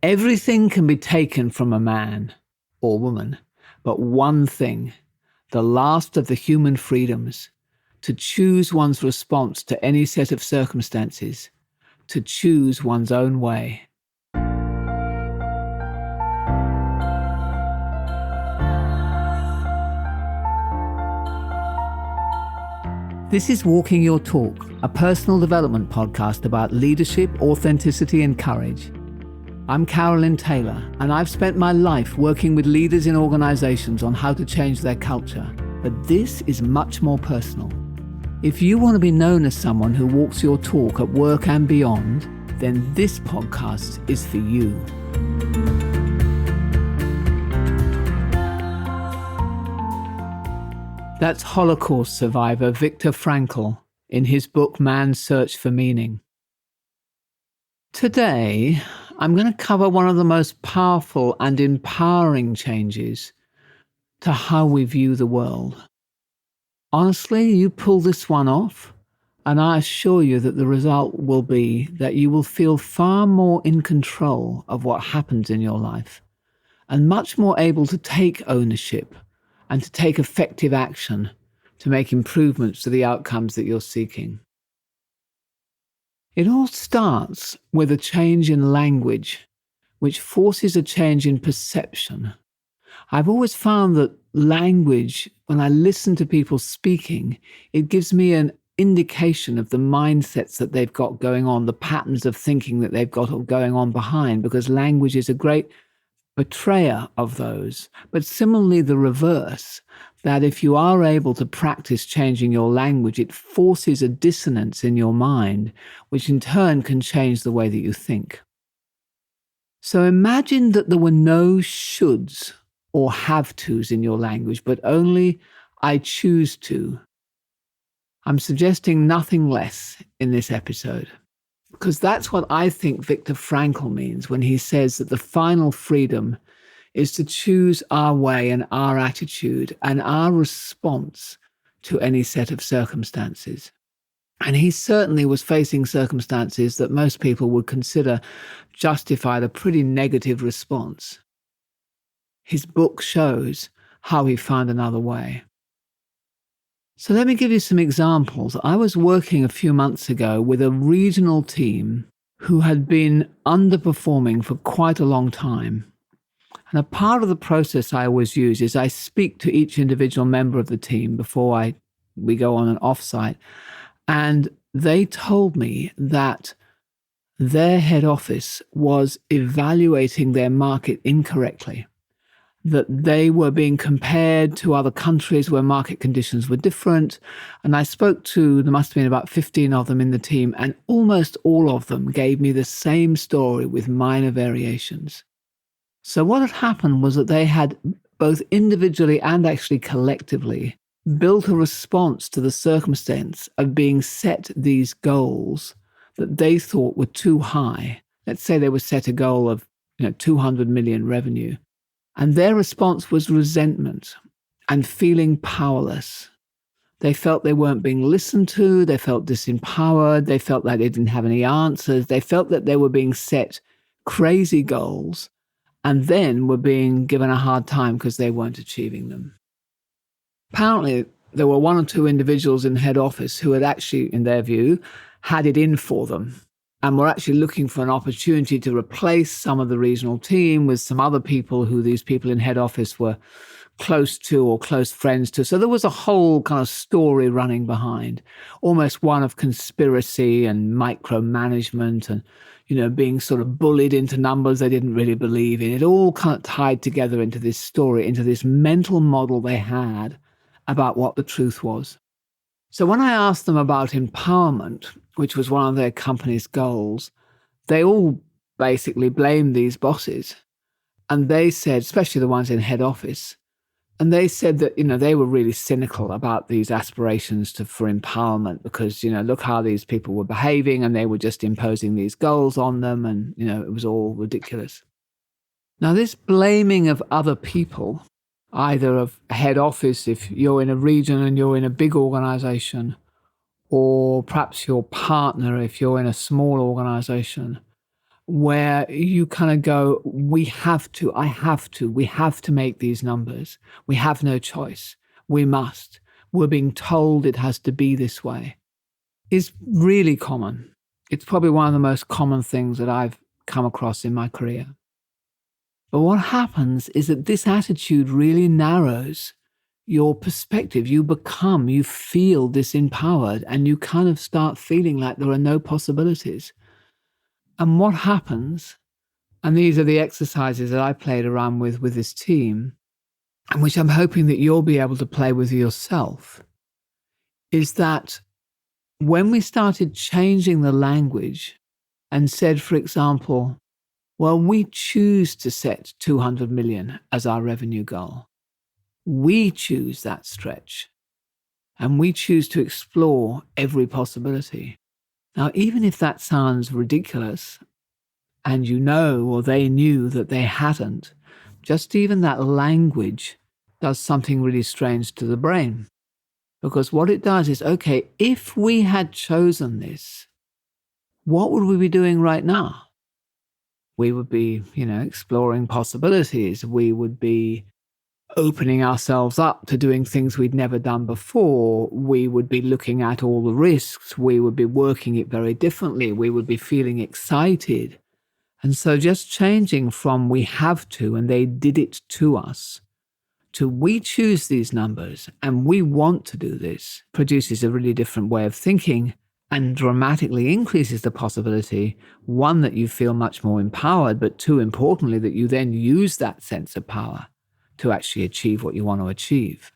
Everything can be taken from a man or woman, but one thing, the last of the human freedoms, to choose one's response to any set of circumstances, to choose one's own way. This is Walking Your Talk, a personal development podcast about leadership, authenticity, and courage. I'm Carolyn Taylor, and I've spent my life working with leaders in organizations on how to change their culture. But this is much more personal. If you want to be known as someone who walks your talk at work and beyond, then this podcast is for you. That's Holocaust survivor Viktor Frankl in his book Man's Search for Meaning. Today, I'm going to cover one of the most powerful and empowering changes to how we view the world. Honestly, you pull this one off, and I assure you that the result will be that you will feel far more in control of what happens in your life and much more able to take ownership and to take effective action to make improvements to the outcomes that you're seeking. It all starts with a change in language, which forces a change in perception. I've always found that language, when I listen to people speaking, it gives me an indication of the mindsets that they've got going on, the patterns of thinking that they've got going on behind, because language is a great betrayer of those. But similarly, the reverse, that if you are able to practice changing your language, it forces a dissonance in your mind, which in turn can change the way that you think. So imagine that there were no shoulds or have tos in your language, but only I choose to. I'm suggesting nothing less in this episode, because that's what I think Viktor Frankl means when he says that the final freedom is to choose our way and our attitude and our response to any set of circumstances. And he certainly was facing circumstances that most people would consider justified a pretty negative response. His book shows how he found another way. So let me give you some examples. I was working a few months ago with a regional team who had been underperforming for quite a long time. And a part of the process I always use is I speak to each individual member of the team before we go on an offsite. And they told me that their head office was evaluating their market incorrectly, that they were being compared to other countries where market conditions were different. And I spoke to, there must have been about 15 of them in the team, and almost all of them gave me the same story with minor variations. So what had happened was that they had, both individually and actually collectively, built a response to the circumstance of being set these goals that they thought were too high. Let's say they were set a goal of 200 million revenue. And their response was resentment and feeling powerless. They felt they weren't being listened to. They felt disempowered. They felt like they didn't have any answers. They felt that they were being set crazy goals and then were being given a hard time because they weren't achieving them. Apparently, there were one or two individuals in head office who had actually, in their view, had it in for them and were actually looking for an opportunity to replace some of the regional team with some other people who these people in head office were close to or close friends to. So there was a whole kind of story running behind, almost one of conspiracy and micromanagement and being sort of bullied into numbers they didn't really believe in. It all kind of tied together into this story, into this mental model they had about what the truth was. So when I asked them about empowerment, which was one of their company's goals, they all basically blamed these bosses. And they said, especially the ones in head office, and they said that, they were really cynical about these aspirations for empowerment because, look how these people were behaving and they were just imposing these goals on them and, it was all ridiculous. Now, this blaming of other people, either of head office if you're in a region and you're in a big organization, or perhaps your partner if you're in a small organization, where you kind of go, we have to, we have to make these numbers. We have no choice. We must. We're being told it has to be this way, is really common. It's probably one of the most common things that I've come across in my career. But what happens is that this attitude really narrows your perspective. You feel disempowered, and you kind of start feeling like there are no possibilities. And what happens, and these are the exercises that I played around with this team, and which I'm hoping that you'll be able to play with yourself, is that when we started changing the language and said, for example, well, we choose to set 200 million as our revenue goal. We choose that stretch, and we choose to explore every possibility. Now, even if that sounds ridiculous, and or they knew that they hadn't, just even that language does something really strange to the brain. Because what it does is, okay, if we had chosen this, what would we be doing right now? We would be, exploring possibilities. We would be opening ourselves up to doing things we'd never done before. We would be looking at all the risks. We would be working it very differently. We would be feeling excited. And so just changing from we have to and they did it to us to we choose these numbers and we want to do this produces a really different way of thinking and dramatically increases the possibility, one, that you feel much more empowered, but two, importantly, that you then use that sense of power to actually achieve what you want to achieve.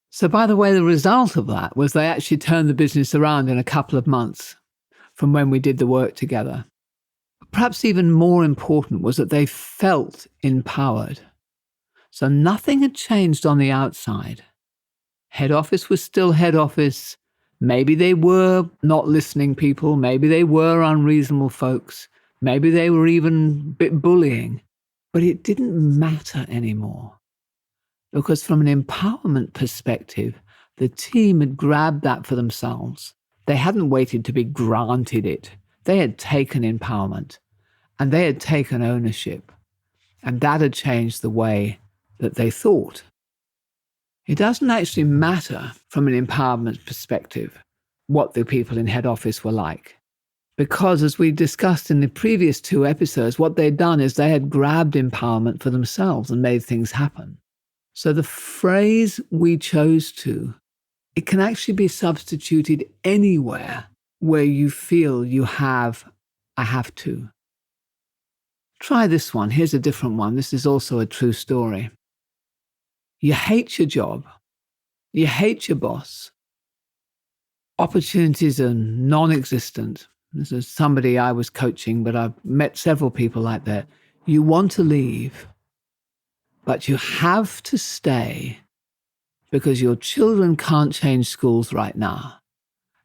So by the way, the result of that was they actually turned the business around in a couple of months from when we did the work together. Perhaps even more important was that they felt empowered. So nothing had changed on the outside. Head office was still head office. Maybe they were not listening people. Maybe they were unreasonable folks. Maybe they were even a bit bullying. But it didn't matter anymore. Because from an empowerment perspective, the team had grabbed that for themselves. They hadn't waited to be granted it. They had taken empowerment and they had taken ownership. And that had changed the way that they thought. It doesn't actually matter from an empowerment perspective what the people in head office were like. Because as we discussed in the previous 2 episodes, what they'd done is they had grabbed empowerment for themselves and made things happen. So the phrase we chose to, it can actually be substituted anywhere where you feel you have, I have to. Try this one. Here's a different one. This is also a true story. You hate your job. You hate your boss. Opportunities are non-existent. This is somebody I was coaching, but I've met several people like that. You want to leave, but you have to stay because your children can't change schools right now.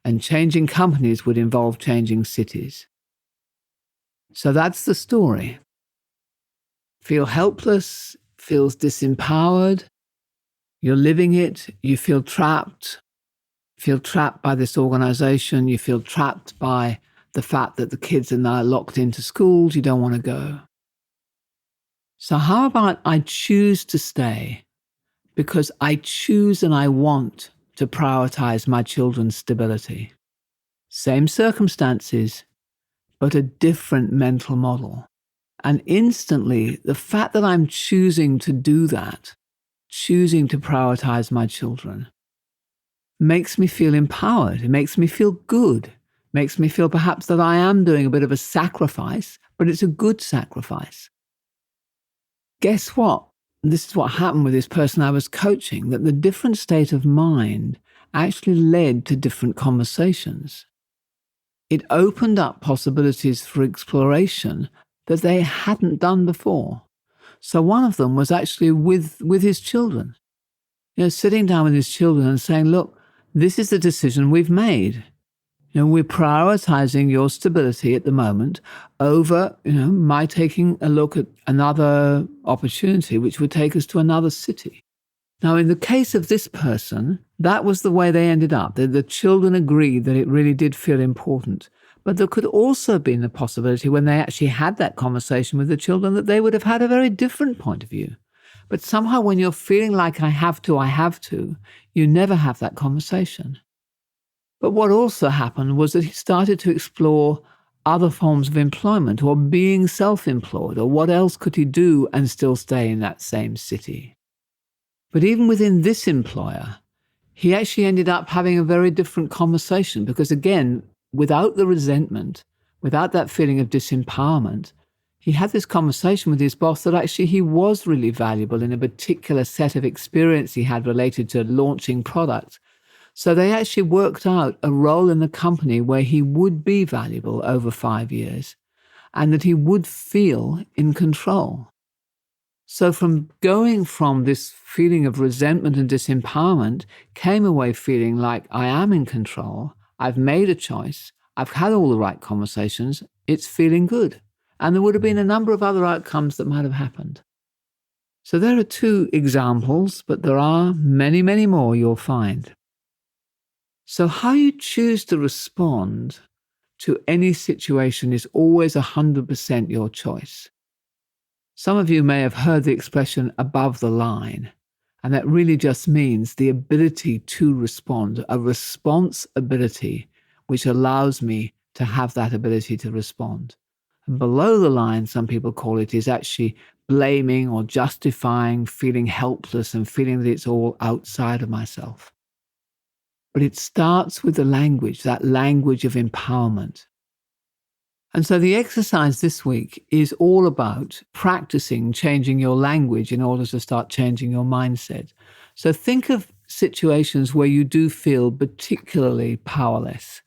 And changing companies would involve changing cities. So that's the story. Feel helpless, feels disempowered. You're living it. You feel trapped by this organization. You feel trapped by the fact that the kids are now locked into schools. You don't want to go. So how about I choose to stay because I choose and I want to prioritize my children's stability. Same circumstances, but a different mental model. And instantly, the fact that I'm choosing to do that, choosing to prioritize my children, makes me feel empowered. It makes me feel good. It makes me feel perhaps that I am doing a bit of a sacrifice, but it's a good sacrifice. Guess what? This is what happened with this person I was coaching, that the different state of mind actually led to different conversations. It opened up possibilities for exploration that they hadn't done before. So one of them was actually with his children. Sitting down with his children and saying, look, this is the decision we've made. We're prioritizing your stability at the moment over, my taking a look at another opportunity which would take us to another city. Now, in the case of this person, that was the way they ended up. The children agreed that it really did feel important. But there could also have been the possibility when they actually had that conversation with the children that they would have had a very different point of view. But somehow when you're feeling like I have to, you never have that conversation. But what also happened was that he started to explore other forms of employment or being self-employed, or what else could he do and still stay in that same city. But even within this employer, he actually ended up having a very different conversation because, again, without the resentment, without that feeling of disempowerment, he had this conversation with his boss that actually he was really valuable in a particular set of experience he had related to launching products. So they actually worked out a role in the company where he would be valuable over 5 years and that he would feel in control. So from going from this feeling of resentment and disempowerment, came away feeling like I am in control, I've made a choice, I've had all the right conversations, it's feeling good. And there would have been a number of other outcomes that might have happened. So there are 2 examples, but there are many, many more you'll find. So how you choose to respond to any situation is always 100% your choice. Some of you may have heard the expression above the line, and that really just means the ability to respond, a response ability which allows me to have that ability to respond. And below the line, some people call it, is actually blaming or justifying, feeling helpless and feeling that it's all outside of myself. But it starts with the language, that language of empowerment. And so the exercise this week is all about practicing changing your language in order to start changing your mindset. So think of situations where you do feel particularly powerless,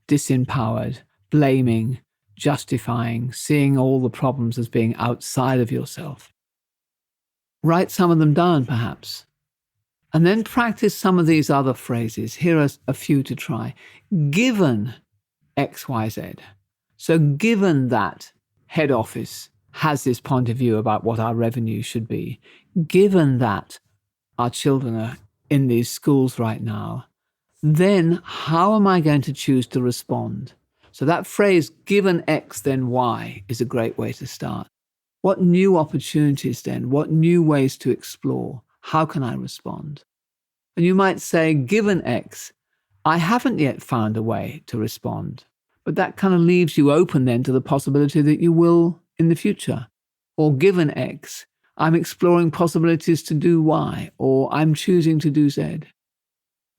disempowered, blaming, justifying, seeing all the problems as being outside of yourself. Write some of them down, perhaps. And then practice some of these other phrases. Here are a few to try. Given XYZ. So given that head office has this point of view about what our revenue should be, given that our children are in these schools right now, then how am I going to choose to respond? So that phrase, given X, then Y, is a great way to start. What new opportunities then? What new ways to explore? How can I respond? And you might say, given X, I haven't yet found a way to respond. But that kind of leaves you open then to the possibility that you will in the future. Or given X, I'm exploring possibilities to do Y, or I'm choosing to do Z.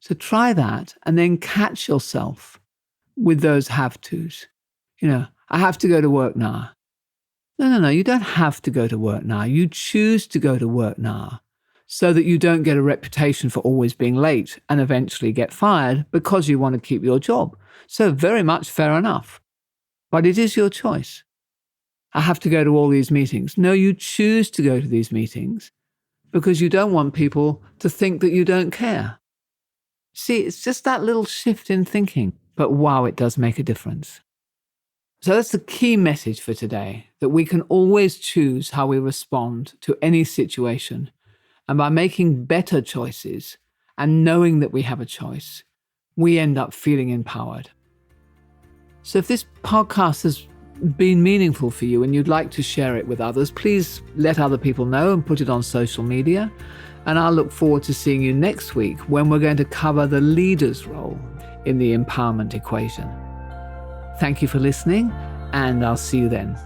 So try that and then catch yourself with those have-tos. I have to go to work now. No, you don't have to go to work now. You choose to go to work now so that you don't get a reputation for always being late and eventually get fired because you want to keep your job. So very much fair enough. But it is your choice. I have to go to all these meetings. No, you choose to go to these meetings because you don't want people to think that you don't care. See, it's just that little shift in thinking. But wow, it does make a difference. So that's the key message for today, that we can always choose how we respond to any situation. And by making better choices and knowing that we have a choice, we end up feeling empowered. So if this podcast has been meaningful for you and you'd like to share it with others, please let other people know and put it on social media. And I'll look forward to seeing you next week when we're going to cover the leader's role in the empowerment equation. Thank you for listening, and I'll see you then.